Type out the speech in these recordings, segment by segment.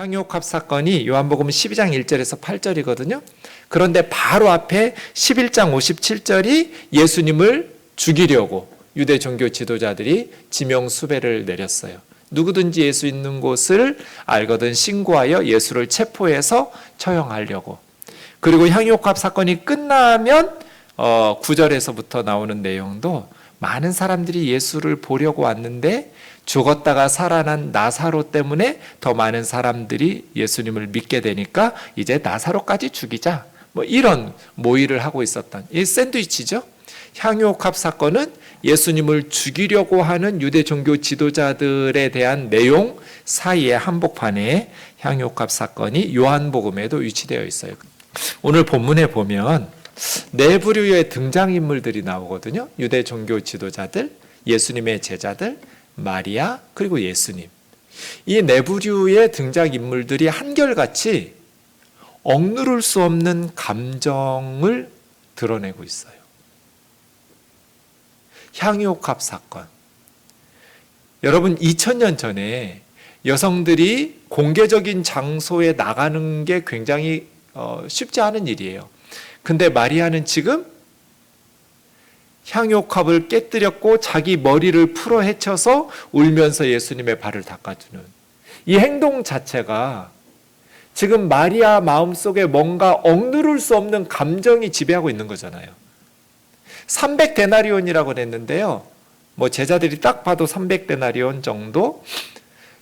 향유옥합 사건이 요한복음 12장 1절에서 8절이거든요. 그런데 바로 앞에 11장 57절이 예수님을 죽이려고 유대 종교 지도자들이 지명수배를 내렸어요. 누구든지 예수 있는 곳을 알거든 신고하여 예수를 체포해서 처형하려고. 그리고 향유옥합 사건이 끝나면 9절에서부터 나오는 내용도 많은 사람들이 예수를 보려고 왔는데 죽었다가 살아난 나사로 때문에 더 많은 사람들이 예수님을 믿게 되니까 이제 나사로까지 죽이자, 이런 모의를 하고 있었던 이 샌드위치죠. 향유옥합 사건은 예수님을 죽이려고 하는 유대 종교 지도자들에 대한 내용 사이의 한복판에 향유옥합 사건이 요한복음에도 위치되어 있어요. 오늘 본문에 보면 네 부류의 등장인물들이 나오거든요. 유대 종교 지도자들, 예수님의 제자들, 마리아, 그리고 예수님. 이 네 부류의 등장인물들이 한결같이 억누를 수 없는 감정을 드러내고 있어요. 향유옥합 사건. 여러분, 2000년 전에 여성들이 공개적인 장소에 나가는 게 굉장히 쉽지 않은 일이에요. 근데 마리아는 지금 향유옥합을 깨뜨렸고 자기 머리를 풀어 헤쳐서 울면서 예수님의 발을 닦아주는 이 행동 자체가 지금 마리아 마음속에 뭔가 억누를 수 없는 감정이 지배하고 있는 거잖아요. 300데나리온이라고 그랬는데요. 제자들이 딱 봐도 300데나리온 정도.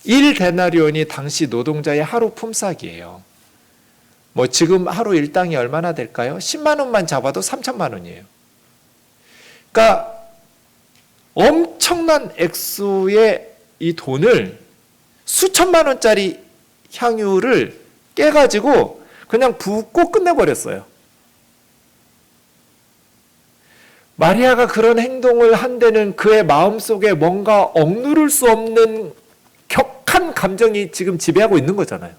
1데나리온이 당시 노동자의 하루 품삯이에요. 지금 하루 일당이 얼마나 될까요? 10만 원만 잡아도 3천만 원이에요. 그러니까 엄청난 액수의 이 돈을 수천만 원짜리 향유를 깨가지고 그냥 붓고 끝내버렸어요. 마리아가 그런 행동을 한 데는 그의 마음속에 뭔가 억누를 수 없는 격한 감정이 지금 지배하고 있는 거잖아요.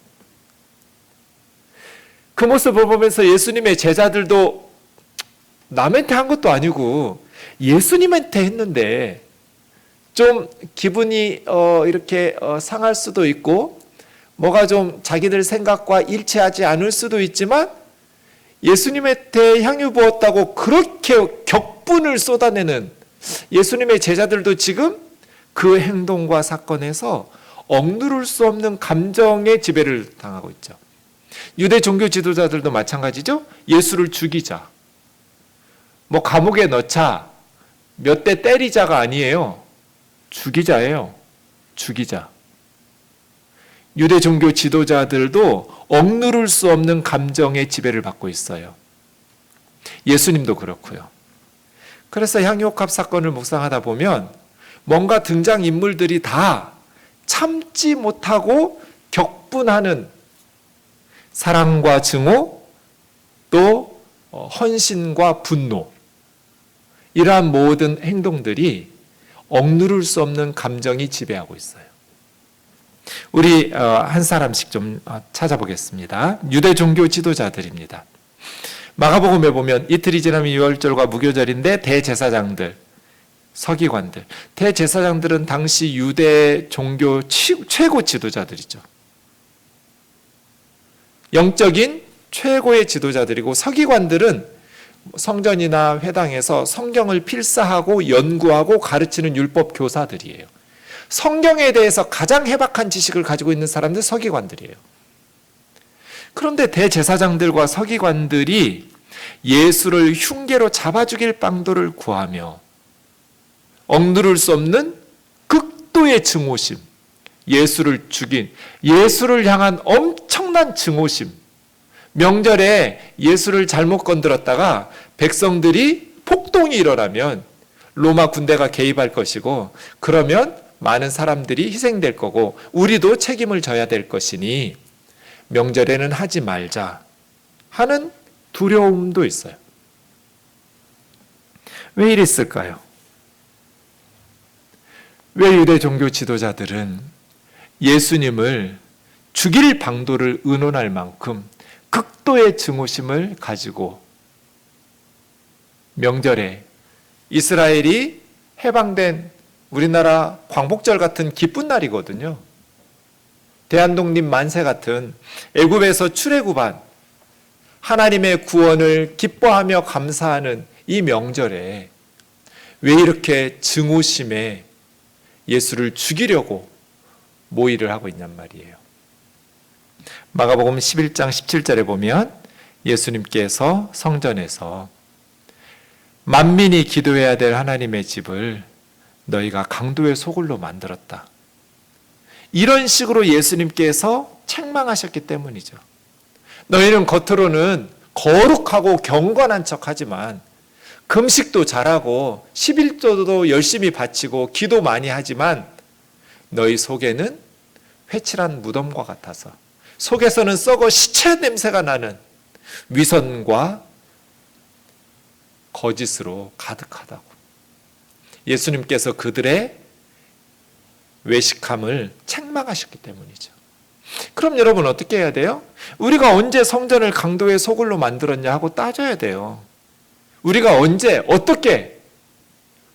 그 모습을 보면서 예수님의 제자들도 남한테 한 것도 아니고 예수님한테 했는데 좀 기분이 이렇게 상할 수도 있고 뭐가 좀 자기들 생각과 일치하지 않을 수도 있지만 예수님한테 향유 부었다고 그렇게 격분을 쏟아내는 예수님의 제자들도 지금 그 행동과 사건에서 억누를 수 없는 감정의 지배를 당하고 있죠. 유대 종교 지도자들도 마찬가지죠. 예수를 죽이자, 감옥에 넣자, 몇 대 때리자가 아니에요. 죽이자예요. 죽이자. 유대 종교 지도자들도 억누를 수 없는 감정의 지배를 받고 있어요. 예수님도 그렇고요. 그래서 향유옥합 사건을 묵상하다 보면 뭔가 등장인물들이 다 참지 못하고 격분하는 사랑과 증오, 또 헌신과 분노, 이러한 모든 행동들이 억누를 수 없는 감정이 지배하고 있어요. 우리 한 사람씩 좀 찾아보겠습니다. 유대 종교 지도자들입니다. 마가복음에 보면 이틀이 지나면 유월절과 무교절인데 대제사장들, 서기관들, 대제사장들은 당시 유대 종교 최고 지도자들이죠. 영적인 최고의 지도자들이고, 서기관들은 성전이나 회당에서 성경을 필사하고 연구하고 가르치는 율법 교사들이에요. 성경에 대해서 가장 해박한 지식을 가지고 있는 사람들 서기관들이에요. 그런데 대제사장들과 서기관들이 예수를 흉계로 잡아 죽일 방도를 구하며 억누를 수 없는 극도의 증오심, 예수를 죽인, 예수를 향한 엄청난 증오심, 명절에 예수를 잘못 건드렸다가 백성들이 폭동이 일어나면 로마 군대가 개입할 것이고, 그러면 많은 사람들이 희생될 거고 우리도 책임을 져야 될 것이니 명절에는 하지 말자 하는 두려움도 있어요. 왜 이랬을까요? 왜 유대 종교 지도자들은 예수님을 죽일 방도를 의논할 만큼 극도의 증오심을 가지고 명절에 이스라엘이 해방된 우리나라 광복절 같은 기쁜 날이거든요. 대한독립 만세 같은 애굽에서 출애굽한 하나님의 구원을 기뻐하며 감사하는 이 명절에 왜 이렇게 증오심에 예수를 죽이려고 모의를 하고 있냔 말이에요. 마가복음 11장 17절에 보면 예수님께서 성전에서 만민이 기도해야 될 하나님의 집을 너희가 강도의 소굴로 만들었다. 이런 식으로 예수님께서 책망하셨기 때문이죠. 너희는 겉으로는 거룩하고 경건한 척하지만 금식도 잘하고 11조도 열심히 바치고 기도 많이 하지만 너희 속에는 회칠한 무덤과 같아서 속에서는 썩어 시체 냄새가 나는 위선과 거짓으로 가득하다고. 예수님께서 그들의 외식함을 책망하셨기 때문이죠. 그럼 여러분 어떻게 해야 돼요? 우리가 언제 성전을 강도의 소굴로 만들었냐 하고 따져야 돼요. 우리가 언제 어떻게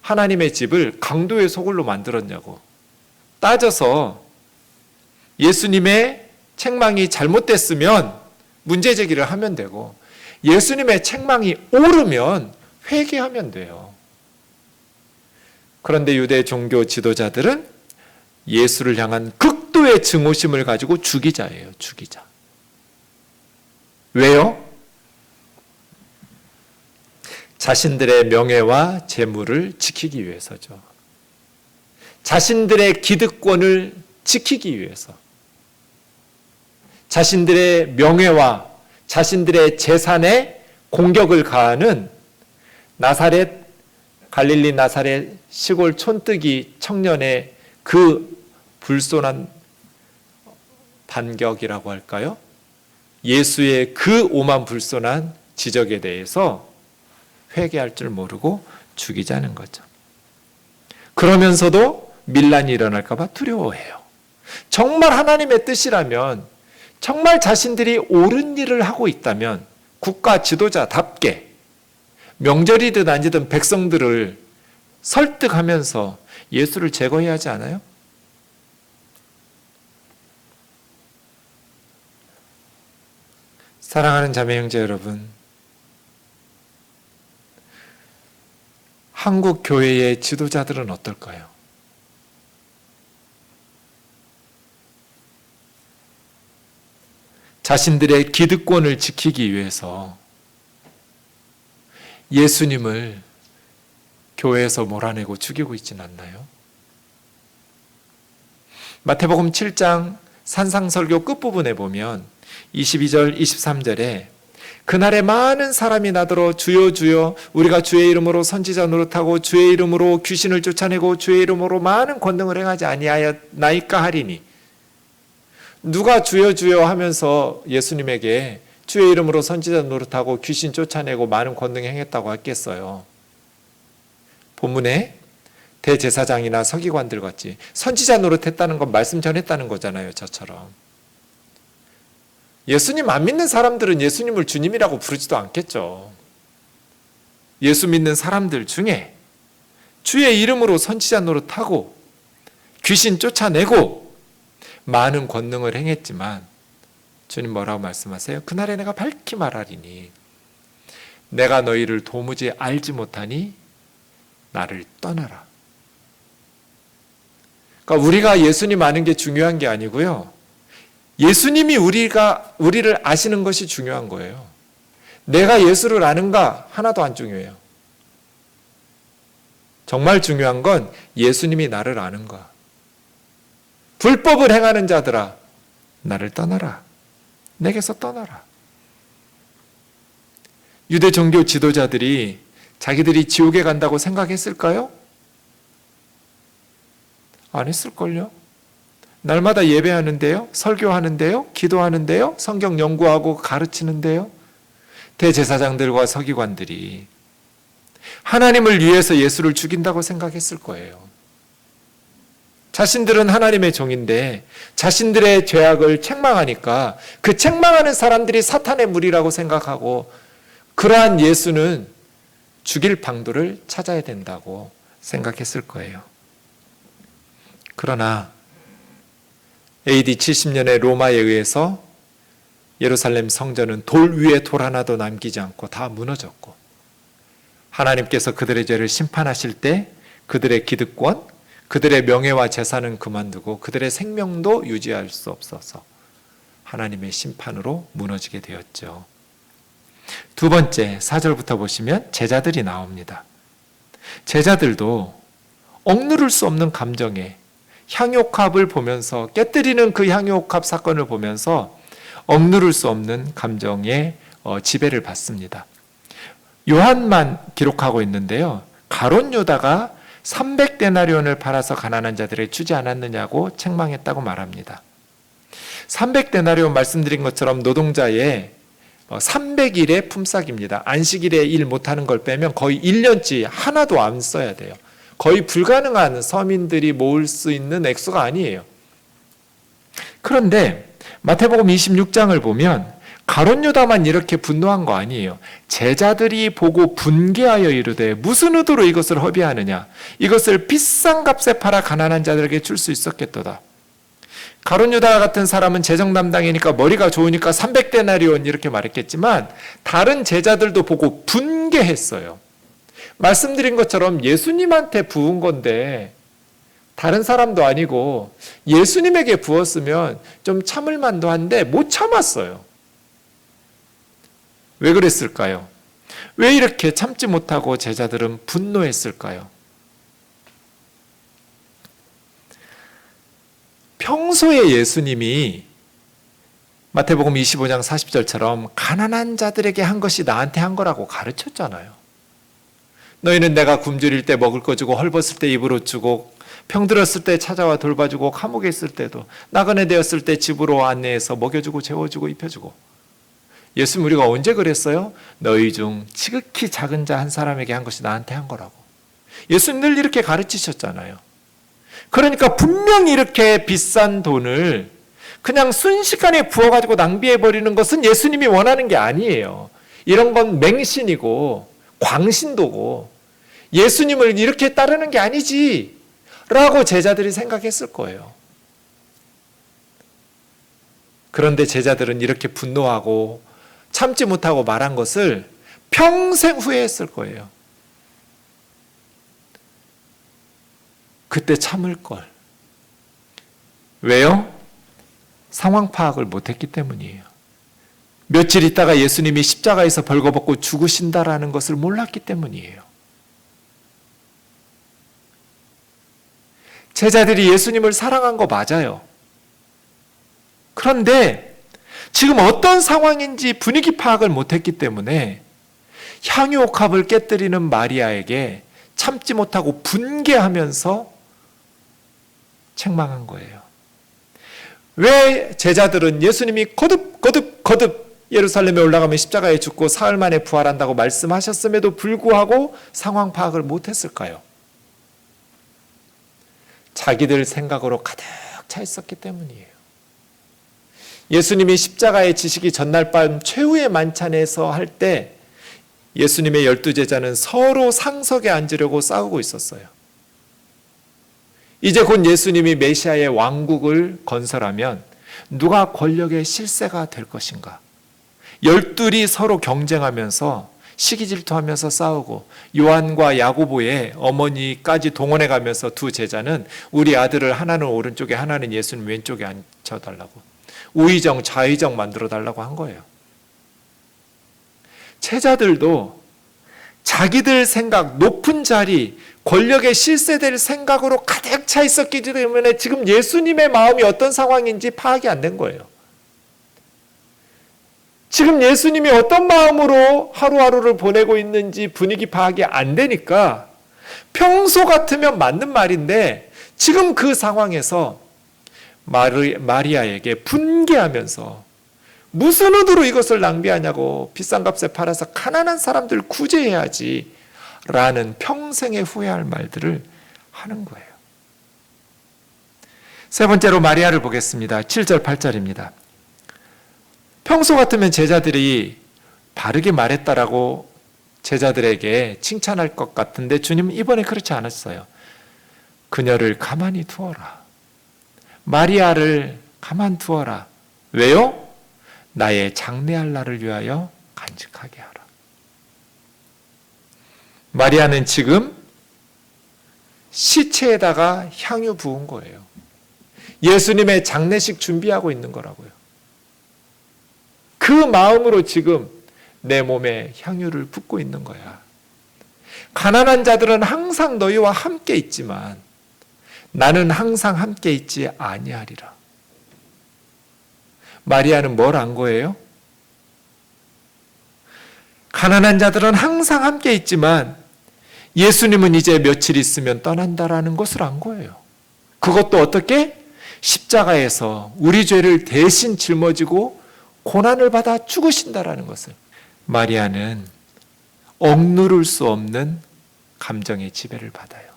하나님의 집을 강도의 소굴로 만들었냐고 따져서 예수님의 책망이 잘못됐으면 문제 제기를 하면 되고 예수님의 책망이 옳으면 회개하면 돼요. 그런데 유대 종교 지도자들은 예수를 향한 극도의 증오심을 가지고 죽이자예요. 죽이자. 왜요? 자신들의 명예와 재물을 지키기 위해서죠. 자신들의 기득권을 지키기 위해서. 자신들의 명예와 자신들의 재산에 공격을 가하는 나사렛, 갈릴리 나사렛 시골 촌뜨기 청년의 그 불손한 반격이라고 할까요? 예수의 그 오만 불손한 지적에 대해서 회개할 줄 모르고 죽이자는 거죠. 그러면서도 밀란이 일어날까 봐 두려워해요. 정말 하나님의 뜻이라면, 정말 자신들이 옳은 일을 하고 있다면 국가 지도자답게 명절이든 아니든 백성들을 설득하면서 예수를 제거해야 하지 않아요? 사랑하는 자매 형제 여러분, 한국 교회의 지도자들은 어떨까요? 자신들의 기득권을 지키기 위해서 예수님을 교회에서 몰아내고 죽이고 있지는 않나요? 마태복음 7장 산상설교 끝부분에 보면 22절, 23절에 그날에 많은 사람이 나더러 주여 주여 우리가 주의 이름으로 선지자 노릇하고 주의 이름으로 귀신을 쫓아내고 주의 이름으로 많은 권능을 행하지 아니하였나이까 하리니. 누가 주여 주여 하면서 예수님에게 주의 이름으로 선지자 노릇하고 귀신 쫓아내고 많은 권능 행했다고 했겠어요? 본문에 대제사장이나 서기관들 같이 선지자 노릇했다는 건 말씀 전했다는 거잖아요. 저처럼. 예수님 안 믿는 사람들은 예수님을 주님이라고 부르지도 않겠죠. 예수 믿는 사람들 중에 주의 이름으로 선지자 노릇하고 귀신 쫓아내고 많은 권능을 행했지만 주님 뭐라고 말씀하세요? 그날에 내가 밝히 말하리니 내가 너희를 도무지 알지 못하니 나를 떠나라. 그러니까 우리가 예수님 아는 게 중요한 게 아니고요. 예수님이 우리를 아시는 것이 중요한 거예요. 내가 예수를 아는가 하나도 안 중요해요. 정말 중요한 건 예수님이 나를 아는가. 불법을 행하는 자들아 나를 떠나라. 내게서 떠나라. 유대 종교 지도자들이 자기들이 지옥에 간다고 생각했을까요? 안 했을걸요. 날마다 예배하는데요, 설교하는데요, 기도하는데요, 성경 연구하고 가르치는데요. 대제사장들과 서기관들이 하나님을 위해서 예수를 죽인다고 생각했을 거예요. 자신들은 하나님의 종인데 자신들의 죄악을 책망하니까 그 책망하는 사람들이 사탄의 무리라고 생각하고 그러한 예수는 죽일 방도를 찾아야 된다고 생각했을 거예요. 그러나 AD 70년에 로마에 의해서 예루살렘 성전은 돌 위에 돌 하나도 남기지 않고 다 무너졌고, 하나님께서 그들의 죄를 심판하실 때 그들의 기득권, 그들의 명예와 재산은 그만두고 그들의 생명도 유지할 수 없어서 하나님의 심판으로 무너지게 되었죠. 두 번째, 4절부터 보시면 제자들이 나옵니다. 제자들도 억누를 수 없는 감정에 향유옥합을 보면서, 깨뜨리는 그 향유옥합 사건을 보면서 억누를 수 없는 감정에 지배를 받습니다. 요한만 기록하고 있는데요, 가룟 유다가 300데나리온을 팔아서 가난한 자들에 주지 않았느냐고 책망했다고 말합니다. 300데나리온 말씀드린 것처럼 노동자의 300일의 품삯입니다. 안식일에 일 못하는 걸 빼면 거의 1년치 하나도 안 써야 돼요. 거의 불가능한 서민들이 모을 수 있는 액수가 아니에요. 그런데 마태복음 26장을 보면 가룟 유다만 이렇게 분노한 거 아니에요. 제자들이 보고 분개하여 이르되 무슨 의도로 이것을 허비하느냐, 이것을 비싼 값에 팔아 가난한 자들에게 줄 수 있었겠도다. 가룟 유다 같은 사람은 재정 담당이니까 머리가 좋으니까 300데나리온 이렇게 말했겠지만 다른 제자들도 보고 분개했어요. 말씀드린 것처럼 예수님한테 부은 건데 다른 사람도 아니고 예수님에게 부었으면 좀 참을 만도 한데 못 참았어요. 왜 그랬을까요? 왜 이렇게 참지 못하고 제자들은 분노했을까요? 평소에 예수님이 마태복음 25장 40절처럼 가난한 자들에게 한 것이 나한테 한 거라고 가르쳤잖아요. 너희는 내가 굶주릴 때 먹을 거 주고 헐벗을 때 입을 옷 주고 병들었을 때 찾아와 돌봐주고 감옥에 있을 때도 나그네 되었을 때 집으로 안내해서 먹여주고 재워주고 입혀주고. 예수님 우리가 언제 그랬어요? 너희 중 지극히 작은 자 한 사람에게 한 것이 나한테 한 거라고. 예수님 늘 이렇게 가르치셨잖아요. 그러니까 분명히 이렇게 비싼 돈을 그냥 순식간에 부어가지고 낭비해버리는 것은 예수님이 원하는 게 아니에요. 이런 건 맹신이고 광신도고 예수님을 이렇게 따르는 게 아니지 라고 제자들이 생각했을 거예요. 그런데 제자들은 이렇게 분노하고 참지 못하고 말한 것을 평생 후회했을 거예요. 그때 참을 걸. 왜요? 상황 파악을 못했기 때문이에요. 며칠 있다가 예수님이 십자가에서 벌거벗고 죽으신다라는 것을 몰랐기 때문이에요. 제자들이 예수님을 사랑한 거 맞아요. 그런데 지금 어떤 상황인지 분위기 파악을 못했기 때문에 향유옥합을 깨뜨리는 마리아에게 참지 못하고 분개하면서 책망한 거예요. 왜 제자들은 예수님이 거듭 예루살렘에 올라가면 십자가에 죽고 사흘 만에 부활한다고 말씀하셨음에도 불구하고 상황 파악을 못했을까요? 자기들 생각으로 가득 차 있었기 때문이에요. 예수님이 십자가에 지시기 전날 밤 최후의 만찬에서 할 때 예수님의 12제자는 서로 상석에 앉으려고 싸우고 있었어요. 이제 곧 예수님이 메시아의 왕국을 건설하면 누가 권력의 실세가 될 것인가? 12이 서로 경쟁하면서 시기질투하면서 싸우고 요한과 야고보의 어머니까지 동원해 가면서 두 제자는 우리 아들을 하나는 오른쪽에 하나는 예수님 왼쪽에 앉혀달라고 우의정 좌의정 만들어 달라고 한 거예요. 제자들도 자기들 생각, 높은 자리, 권력에 실세될 생각으로 가득 차 있었기 때문에 지금 예수님의 마음이 어떤 상황인지 파악이 안 된 거예요. 지금 예수님이 어떤 마음으로 하루하루를 보내고 있는지 분위기 파악이 안 되니까 평소 같으면 맞는 말인데 지금 그 상황에서 마리아에게 분개하면서 무슨 의도로 이것을 낭비하냐고 비싼 값에 팔아서 가난한 사람들 구제해야지 라는 평생에 후회할 말들을 하는 거예요. 세 번째로 마리아를 보겠습니다. 7절 8절입니다. 평소 같으면 제자들이 바르게 말했다라고 제자들에게 칭찬할 것 같은데 주님은 이번에 그렇지 않았어요. 그녀를 가만히 두어라. 마리아를 가만두어라. 왜요? 나의 장래할 날을 위하여 간직하게 하라. 마리아는 지금 시체에다가 향유 부은 거예요. 예수님의 장례식 준비하고 있는 거라고요. 그 마음으로 지금 내 몸에 향유를 붓고 있는 거야. 가난한 자들은 항상 너희와 함께 있지만 나는 항상 함께 있지 아니하리라. 마리아는 뭘 안 거예요? 가난한 자들은 항상 함께 있지만 예수님은 이제 며칠 있으면 떠난다라는 것을 안 거예요. 그것도 어떻게? 십자가에서 우리 죄를 대신 짊어지고 고난을 받아 죽으신다라는 것을. 마리아는 억누를 수 없는 감정의 지배를 받아요.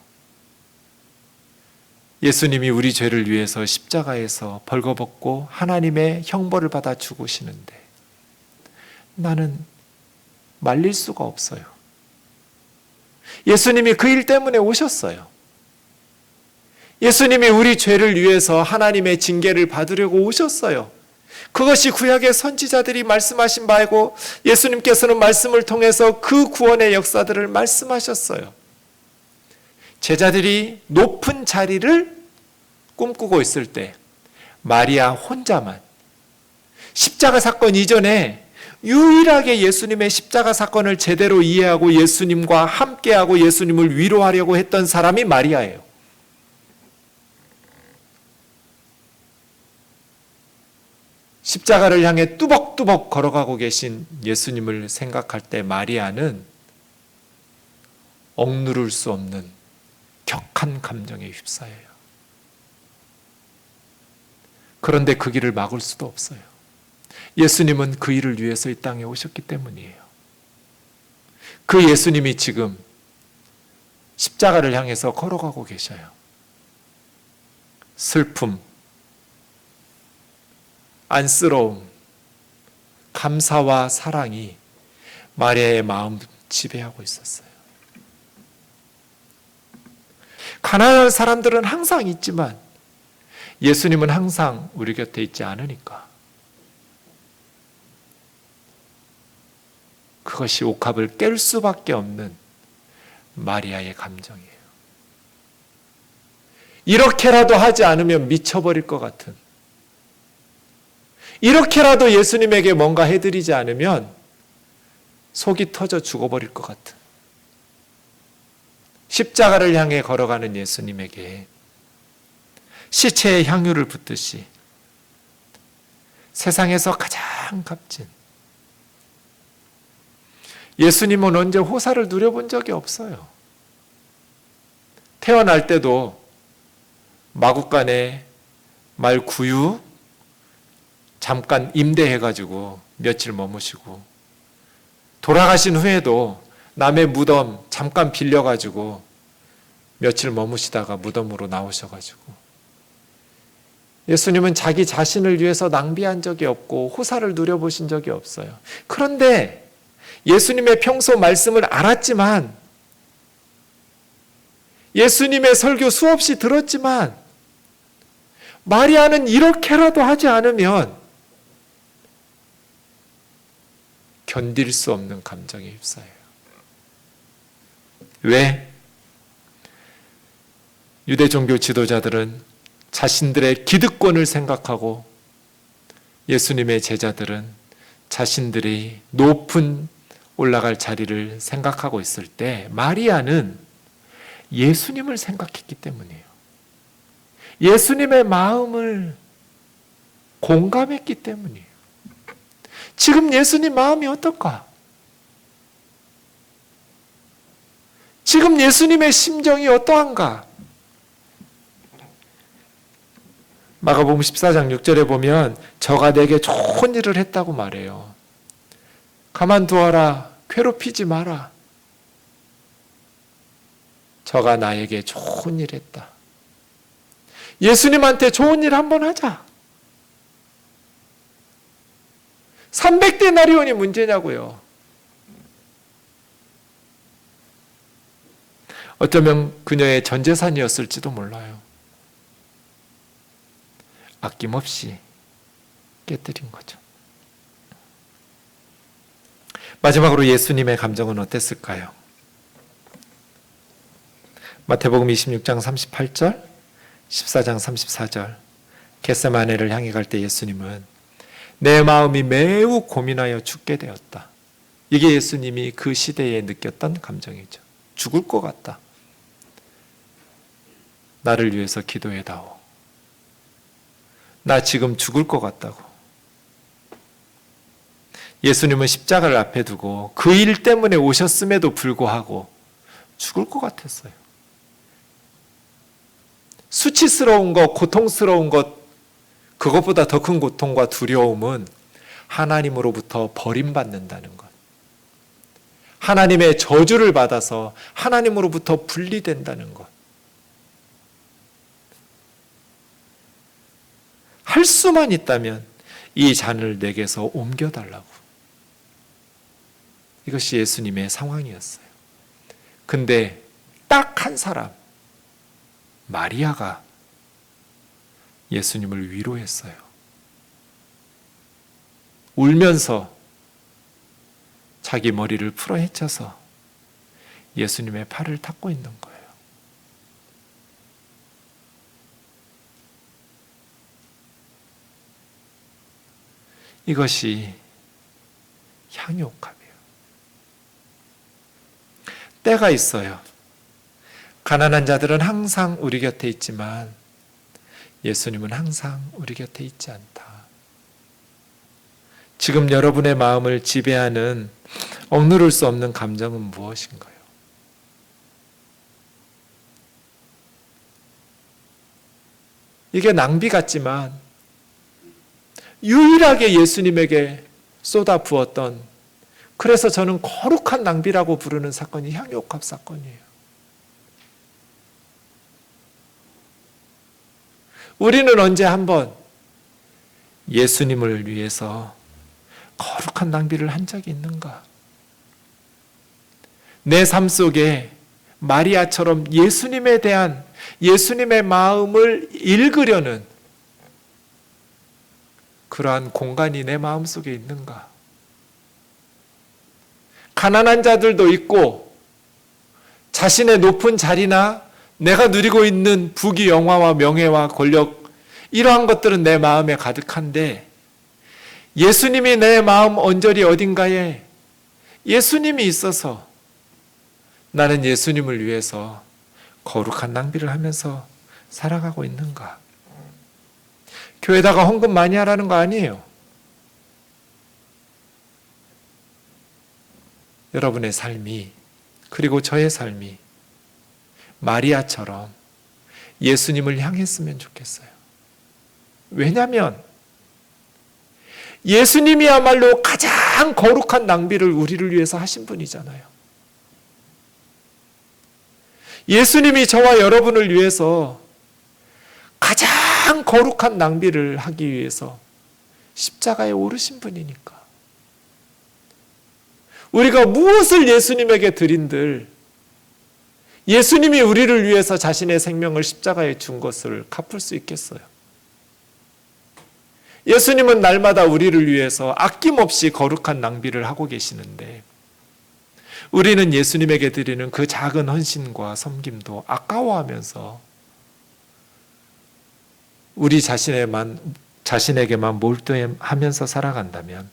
예수님이 우리 죄를 위해서 십자가에서 벌거벗고 하나님의 형벌을 받아 죽으시는데 나는 말릴 수가 없어요. 예수님이 그 일 때문에 오셨어요. 예수님이 우리 죄를 위해서 하나님의 징계를 받으려고 오셨어요. 그것이 구약의 선지자들이 말씀하신 바이고 예수님께서는 말씀을 통해서 그 구원의 역사들을 말씀하셨어요. 제자들이 높은 자리를 꿈꾸고 있을 때 마리아 혼자만 십자가 사건 이전에 유일하게 예수님의 십자가 사건을 제대로 이해하고 예수님과 함께하고 예수님을 위로하려고 했던 사람이 마리아예요. 십자가를 향해 뚜벅뚜벅 걸어가고 계신 예수님을 생각할 때 마리아는 억누를 수 없는 격한 감정에 휩싸여요. 그런데 그 길을 막을 수도 없어요. 예수님은 그 일을 위해서 이 땅에 오셨기 때문이에요. 그 예수님이 지금 십자가를 향해서 걸어가고 계셔요. 슬픔, 안쓰러움, 감사와 사랑이 마리아의 마음 지배하고 있었어요. 가난한 사람들은 항상 있지만 예수님은 항상 우리 곁에 있지 않으니까 그것이 옥합을 깰 수밖에 없는 마리아의 감정이에요. 이렇게라도 하지 않으면 미쳐버릴 것 같은, 이렇게라도 예수님에게 뭔가 해드리지 않으면 속이 터져 죽어버릴 것 같은 십자가를 향해 걸어가는 예수님에게 시체에 향유를 붓듯이 세상에서 가장 값진 예수님은 언제 호사를 누려본 적이 없어요. 태어날 때도 마구간에 말 구유 잠깐 임대해가지고 며칠 머무시고, 돌아가신 후에도 남의 무덤 잠깐 빌려가지고 며칠 머무시다가 무덤으로 나오셔가지고, 예수님은 자기 자신을 위해서 낭비한 적이 없고 호사를 누려보신 적이 없어요. 그런데 예수님의 평소 말씀을 알았지만, 예수님의 설교 수없이 들었지만 마리아는 이렇게라도 하지 않으면 견딜 수 없는 감정에 휩싸여요. 왜? 유대 종교 지도자들은 자신들의 기득권을 생각하고 예수님의 제자들은 자신들이 높은 올라갈 자리를 생각하고 있을 때 마리아는 예수님을 생각했기 때문이에요. 예수님의 마음을 공감했기 때문이에요. 지금 예수님 마음이 어떨까? 지금 예수님의 심정이 어떠한가? 마가복음 14장 6절에 보면 저가 내게 좋은 일을 했다고 말해요. 가만두어라. 괴롭히지 마라. 저가 나에게 좋은 일 했다. 예수님한테 좋은 일 한번 하자. 300데나리온이 문제냐고요. 어쩌면 그녀의 전 재산이었을지도 몰라요. 아낌없이 깨뜨린 거죠. 마지막으로 예수님의 감정은 어땠을까요? 마태복음 26장 38절, 14장 34절, 겟세마네를 향해 갈 때 예수님은 내 마음이 매우 고민하여 죽게 되었다. 이게 예수님이 그 시대에 느꼈던 감정이죠. 죽을 것 같다. 나를 위해서 기도해다오. 나 지금 죽을 것 같다고. 예수님은 십자가를 앞에 두고 그 일 때문에 오셨음에도 불구하고 죽을 것 같았어요. 수치스러운 것, 고통스러운 것, 그것보다 더 큰 고통과 두려움은 하나님으로부터 버림받는다는 것. 하나님의 저주를 받아서 하나님으로부터 분리된다는 것. 할 수만 있다면 이 잔을 내게서 옮겨달라고. 이것이 예수님의 상황이었어요. 근데 딱 한 사람, 마리아가 예수님을 위로했어요. 울면서 자기 머리를 풀어헤쳐서 예수님의 팔을 닦고 있는 거예요. 이것이 향유옥합이에요. 때가 있어요. 가난한 자들은 항상 우리 곁에 있지만 예수님은 항상 우리 곁에 있지 않다. 지금 여러분의 마음을 지배하는 억누를 수 없는 감정은 무엇인가요? 이게 낭비 같지만 유일하게 예수님에게 쏟아부었던, 그래서 저는 거룩한 낭비라고 부르는 사건이 향유옥합 사건이에요. 우리는 언제 한번 예수님을 위해서 거룩한 낭비를 한 적이 있는가? 내 삶 속에 마리아처럼 예수님에 대한, 예수님의 마음을 읽으려는 그러한 공간이 내 마음 속에 있는가? 가난한 자들도 있고 자신의 높은 자리나 내가 누리고 있는 부귀 영화와 명예와 권력, 이러한 것들은 내 마음에 가득한데 예수님이 내 마음 언저리 어딘가에 예수님이 있어서 나는 예수님을 위해서 거룩한 낭비를 하면서 살아가고 있는가? 교회다가 헌금 많이 하라는 거 아니에요. 여러분의 삶이, 그리고 저의 삶이 마리아처럼 예수님을 향했으면 좋겠어요. 왜냐하면 예수님이야말로 가장 거룩한 낭비를 우리를 위해서 하신 분이잖아요. 예수님이 저와 여러분을 위해서 가장 거룩한 낭비를 하기 위해서 십자가에 오르신 분이니까. 우리가 무엇을 예수님에게 드린들 예수님이 우리를 위해서 자신의 생명을 십자가에 준 것을 갚을 수 있겠어요? 예수님은 날마다 우리를 위해서 아낌없이 거룩한 낭비를 하고 계시는데 우리는 예수님에게 드리는 그 작은 헌신과 섬김도 아까워하면서 우리 자신에게만 몰두하면서 살아간다면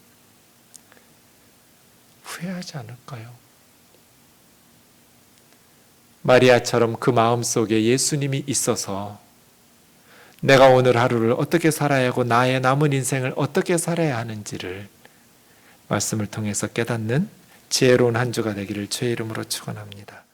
후회하지 않을까요? 마리아처럼 그 마음속에 예수님이 있어서 내가 오늘 하루를 어떻게 살아야 하고 나의 남은 인생을 어떻게 살아야 하는지를 말씀을 통해서 깨닫는 지혜로운 한 주가 되기를 주의 이름으로 축원합니다.